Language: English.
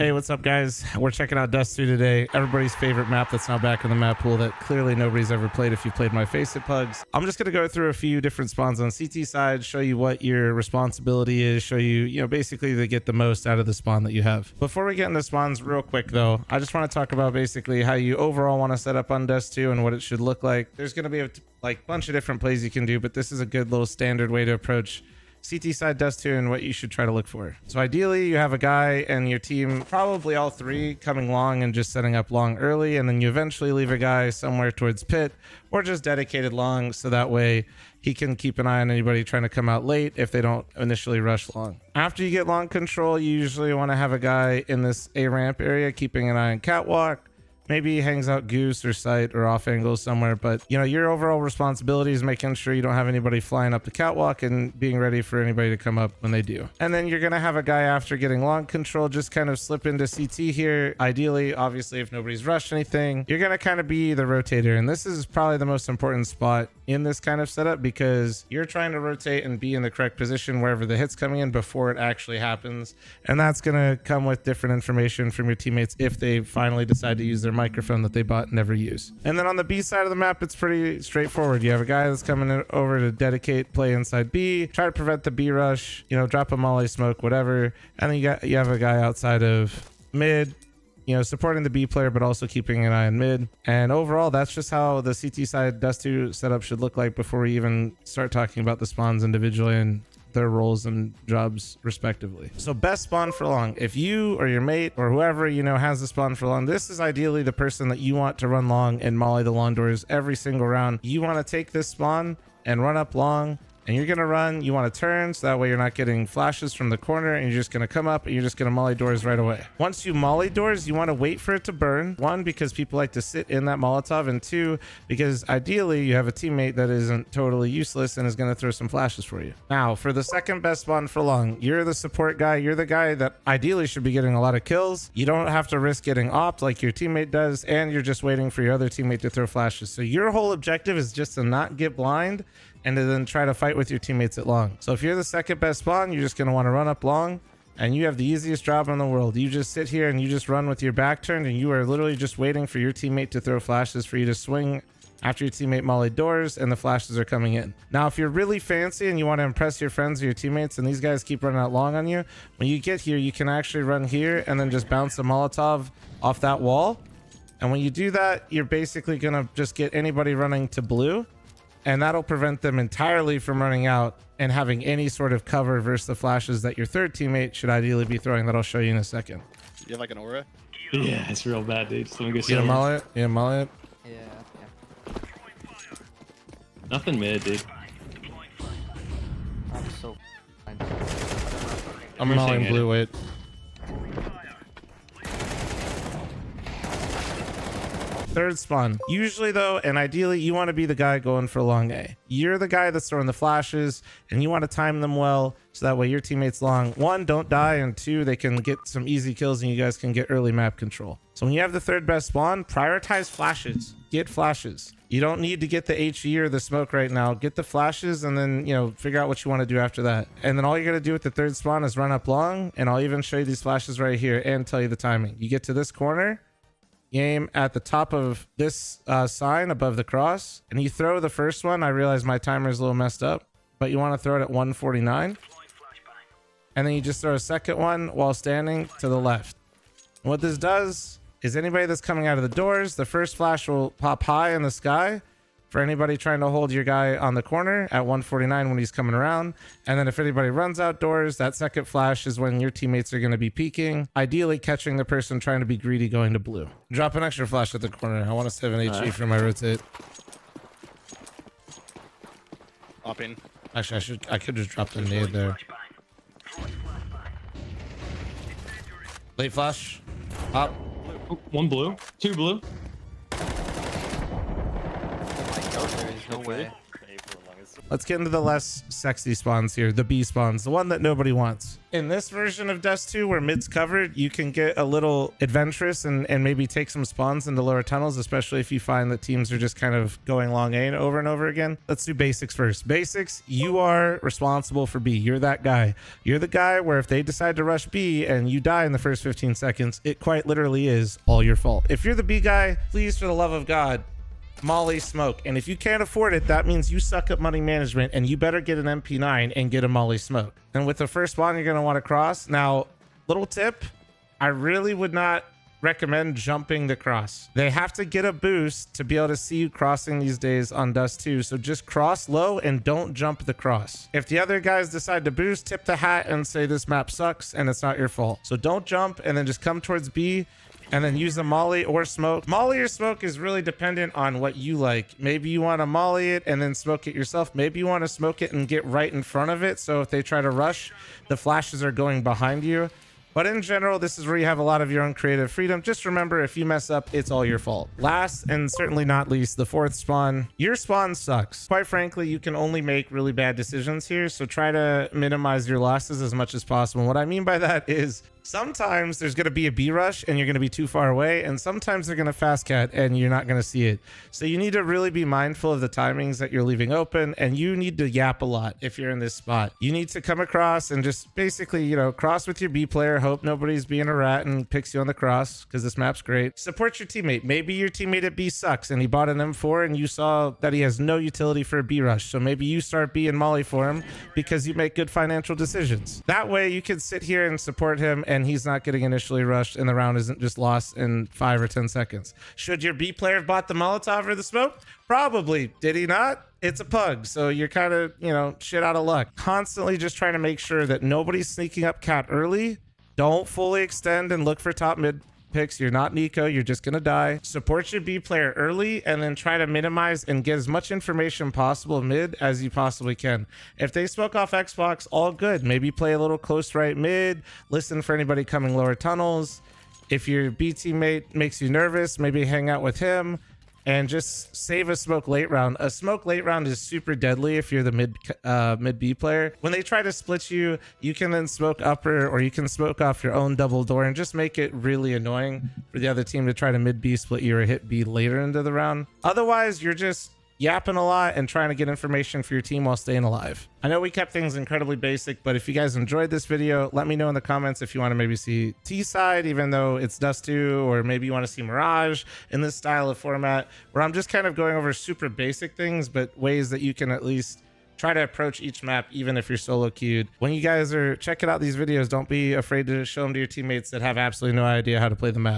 Hey, what's up, guys? We're checking out Dust 2 today. Everybody's favorite map that's now back in the map pool that clearly nobody's ever played if you played my Face It Pugs. I'm just going to go through a few different spawns on CT side, show you what your responsibility is, show you, basically to get the most out of the spawn that you have. Before we get into spawns real quick, though, I just want to talk about basically how you overall want to set up on Dust 2 and what it should look like. There's going to be a bunch of different plays you can do, but this is a good little standard way to approach CT side Dust 2 and what you should try to look for. So ideally you have a guy and your team, probably all three, coming long and just setting up long early, and then you eventually leave a guy somewhere towards pit or just dedicated long, so that way he can keep an eye on anybody trying to come out late if they don't initially rush long. After you get long control, you usually want to have a guy in this A ramp area keeping an eye on catwalk. Maybe he hangs out goose or sight or off angles somewhere, but your overall responsibility is making sure you don't have anybody flying up the catwalk and being ready for anybody to come up when they do. And then you're gonna have a guy after getting long control just kind of slip into CT here. Ideally, obviously, if nobody's rushed anything, you're gonna kind of be the rotator. And this is probably the most important spot in this kind of setup, because you're trying to rotate and be in the correct position wherever the hit's coming in before it actually happens. And that's gonna come with different information from your teammates if they finally decide to use their microphone that they bought and never use. And then on the B side of the map, it's pretty straightforward. You have a guy that's coming over to dedicate play inside B, try to prevent the B rush, drop a molly smoke, whatever. And then you have a guy outside of mid, supporting the B player, but also keeping an eye on mid. And overall, that's just how the CT side Dust 2 setup should look like before we even start talking about the spawns individually and their roles and jobs respectively. So best spawn for long. If you or your mate or whoever has the spawn for long, this is ideally the person that you want to run long and molly the long doors every single round. You want to take this spawn and run up long, and you're going to run, you want to turn, so that way you're not getting flashes from the corner, and you're just going to come up and you're just going to molly doors right away. Once you molly doors, you want to wait for it to burn. One, because people like to sit in that Molotov, and two, because ideally you have a teammate that isn't totally useless and is going to throw some flashes for you. Now, for the second best spawn for long, you're the support guy. You're the guy that ideally should be getting a lot of kills. You don't have to risk getting opped like your teammate does, and you're just waiting for your other teammate to throw flashes. So your whole objective is just to not get blind and to then try to fight with your teammates at long. So if you're the second best spawn, you're just going to want to run up long, and you have the easiest job in the world. You just sit here and you just run with your back turned, and you are literally just waiting for your teammate to throw flashes for you to swing after your teammate mollied doors and the flashes are coming in. Now, if you're really fancy and you want to impress your friends or your teammates and these guys keep running out long on you, when you get here, you can actually run here and then just bounce a Molotov off that wall. And when you do that, you're basically going to just get anybody running to blue, and that'll prevent them entirely from running out and having any sort of cover versus the flashes that your third teammate should ideally be throwing, that I'll show you in a second. You have like an aura? Yeah, it's real bad, dude. Just let me go You gonna molly it? You gonna molly it? Yeah. Nothing mid, dude. I'm so I'm Rushing mollying it. blue, wait. Third spawn. Usually though, and ideally, you want to be the guy going for long A. You're the guy that's throwing the flashes, and you want to time them well, so that way your teammates long, one, don't die, and two, they can get some easy kills and you guys can get early map control. So when you have the third best spawn, prioritize flashes. Get flashes. You don't need to get the HE or the smoke right now. Get the flashes and then, figure out what you want to do after that. And then all you got to do with the third spawn is run up long, and I'll even show you these flashes right here and tell you the timing. You get to this corner, you aim at the top of this sign above the cross, and you throw the first one. I realize my timer is a little messed up, but you want to throw it at 149. And then you just throw a second one while standing to the left. And what this does is anybody that's coming out of the doors, the first flash will pop high in the sky for anybody trying to hold your guy on the corner at 149 when he's coming around. And then if anybody runs outdoors, that second flash is when your teammates are going to be peeking, ideally catching the person trying to be greedy going to blue. Drop an extra flash at the corner. I want to save an HE for my rotate. Opping. Actually, I could just drop the nade there. Late flash. Up. One blue, two blue. there is no way. Let's get into the less sexy spawns here, the B spawns, the one that nobody wants. In this version of Dust 2, where mid's covered, you can get a little adventurous and maybe take some spawns into lower tunnels, especially if you find that teams are just kind of going long A over and over again. Let's do basics first. Basics, you are responsible for B. You're that guy. You're the guy where if they decide to rush B and you die in the first 15 seconds, it quite literally is all your fault. If you're the B guy, please, for the love of God, molly smoke. And if you can't afford it, that means you suck at money management and you better get an MP9 and get a molly smoke. And with the first spawn, you're going to want to cross. Now, little tip, I really would not recommend jumping the cross. They have to get a boost to be able to see you crossing these days on Dust 2. So just cross low and don't jump the cross. If the other guys decide to boost, tip the hat and say this map sucks and it's not your fault. So don't jump and then just come towards B and then use a molly or smoke. Molly or smoke is really dependent on what you like. Maybe you want to molly it and then smoke it yourself. Maybe you want to smoke it and get right in front of it. So if they try to rush, the flashes are going behind you. But in general, this is where you have a lot of your own creative freedom. Just remember, if you mess up, it's all your fault. Last and certainly not least, the fourth spawn. Your spawn sucks. Quite frankly, you can only make really bad decisions here. So try to minimize your losses as much as possible. And what I mean by that is sometimes there's going to be a B rush and you're going to be too far away. And sometimes they're going to fast cat and you're not going to see it. So you need to really be mindful of the timings that you're leaving open. And you need to yap a lot if you're in this spot. You need to come across and just basically, you know, cross with your B player. Hope nobody's being a rat and picks you on the cross because this map's great. Support your teammate. Maybe your teammate at B sucks and he bought an M4 and you saw that he has no utility for a B rush. So maybe you start B and molly for him because you make good financial decisions. That way you can sit here and support him and he's not getting initially rushed and the round isn't just lost in 5 or 10 seconds. Should your B player have bought the Molotov or the smoke? Probably. Did he not? It's a pug, so you're kind of, you know, shit out of luck. Constantly just trying to make sure that nobody's sneaking up cat early. Don't fully extend and look for top mid picks. You're not Nico, you're just gonna die. Support your B player early and then try to minimize and get as much information possible mid as you possibly can. If they smoke off Xbox, all good. Maybe play a little close right mid, listen for anybody coming lower tunnels. If your B teammate makes you nervous, maybe hang out with him and just save a smoke late round. A smoke late round is super deadly if you're the mid B player. When they try to split you, you can then smoke upper or you can smoke off your own double door and just make it really annoying for the other team to try to mid B split you or hit B later into the round. Otherwise, you're just yapping a lot and trying to get information for your team while staying alive. I know we kept things incredibly basic, but if you guys enjoyed this video, let me know in the comments if you want to maybe see T side, even though it's Dust 2, or maybe you want to see Mirage in this style of format, where I'm just kind of going over super basic things, but ways that you can at least try to approach each map, even if you're solo queued. When you guys are checking out these videos, don't be afraid to show them to your teammates that have absolutely no idea how to play the map.